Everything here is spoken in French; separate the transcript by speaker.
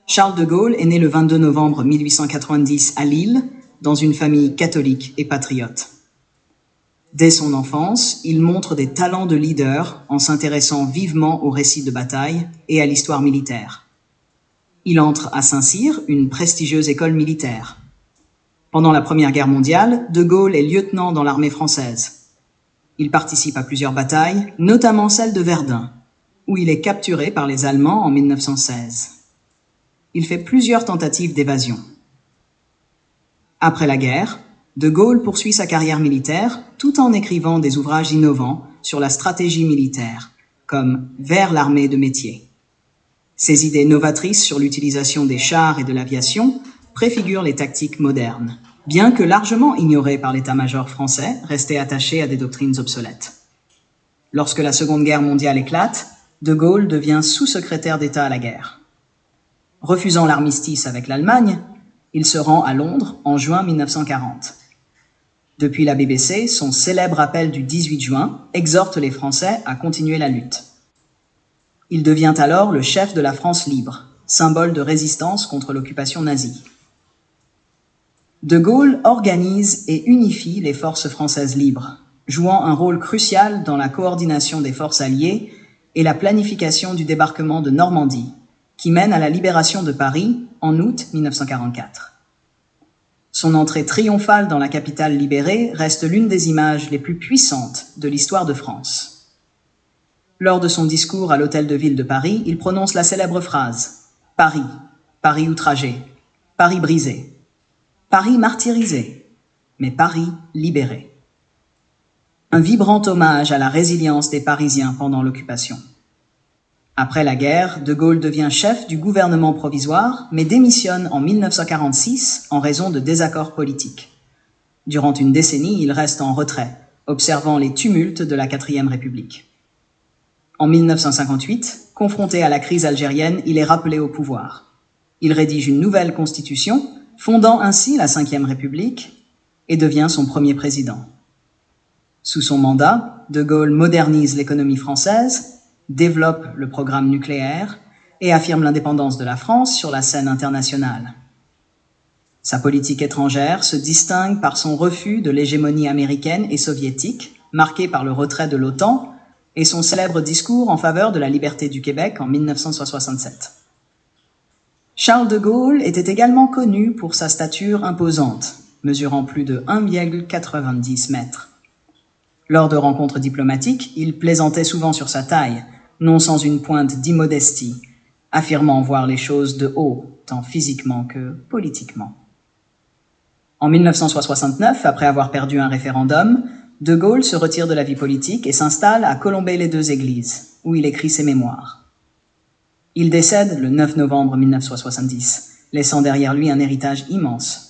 Speaker 1: Charles de Gaulle est né le 22 novembre 1890 à Lille, dans une famille catholique et patriote. Dès son enfance, il montre des talents de leader en s'intéressant vivement aux récits de bataille et à l'histoire militaire. Il entre à Saint-Cyr, une prestigieuse école militaire. Pendant la Première Guerre mondiale, de Gaulle est lieutenant dans l'armée française. Il participe à plusieurs batailles, notamment celle de Verdun, où il est capturé par les Allemands en 1916. Il fait plusieurs tentatives d'évasion. Après la guerre, de Gaulle poursuit sa carrière militaire tout en écrivant des ouvrages innovants sur la stratégie militaire, comme Vers l'armée de métier. Ses idées novatrices sur l'utilisation des chars et de l'aviation préfigurent les tactiques modernes, bien que largement ignorées par l'état-major français, resté attaché à des doctrines obsolètes. Lorsque la Seconde Guerre mondiale éclate, de Gaulle devient sous-secrétaire d'État à la guerre. Refusant l'armistice avec l'Allemagne, il se rend à Londres en juin 1940. Depuis la BBC, son célèbre appel du 18 juin exhorte les Français à continuer la lutte. Il devient alors le chef de la France libre, symbole de résistance contre l'occupation nazie. De Gaulle organise et unifie les forces françaises libres, jouant un rôle crucial dans la coordination des forces alliées et la planification du débarquement de Normandie, qui mène à la libération de Paris en août 1944. Son entrée triomphale dans la capitale libérée reste l'une des images les plus puissantes de l'histoire de France. Lors de son discours à l'Hôtel de Ville de Paris, il prononce la célèbre phrase « Paris, Paris outragé, Paris brisé, Paris martyrisé, mais Paris libéré ». Un vibrant hommage à la résilience des Parisiens pendant l'occupation. Après la guerre, de Gaulle devient chef du gouvernement provisoire, mais démissionne en 1946 en raison de désaccords politiques. Durant une décennie, il reste en retrait, observant les tumultes de la 4e République. En 1958, confronté à la crise algérienne, il est rappelé au pouvoir. Il rédige une nouvelle constitution, fondant ainsi la 5e République, et devient son premier président. Sous son mandat, de Gaulle modernise l'économie française, développe le programme nucléaire et affirme l'indépendance de la France sur la scène internationale. Sa politique étrangère se distingue par son refus de l'hégémonie américaine et soviétique, marqué par le retrait de l'OTAN, et son célèbre discours en faveur de la liberté du Québec en 1967. Charles de Gaulle était également connu pour sa stature imposante, mesurant plus de 1,90 m. Lors de rencontres diplomatiques, il plaisantait souvent sur sa taille, non sans une pointe d'immodestie, affirmant voir les choses de haut, tant physiquement que politiquement. En 1969, après avoir perdu un référendum, de Gaulle se retire de la vie politique et s'installe à Colombey-les-Deux-Églises, où il écrit ses mémoires. Il décède le 9 novembre 1970, laissant derrière lui un héritage immense,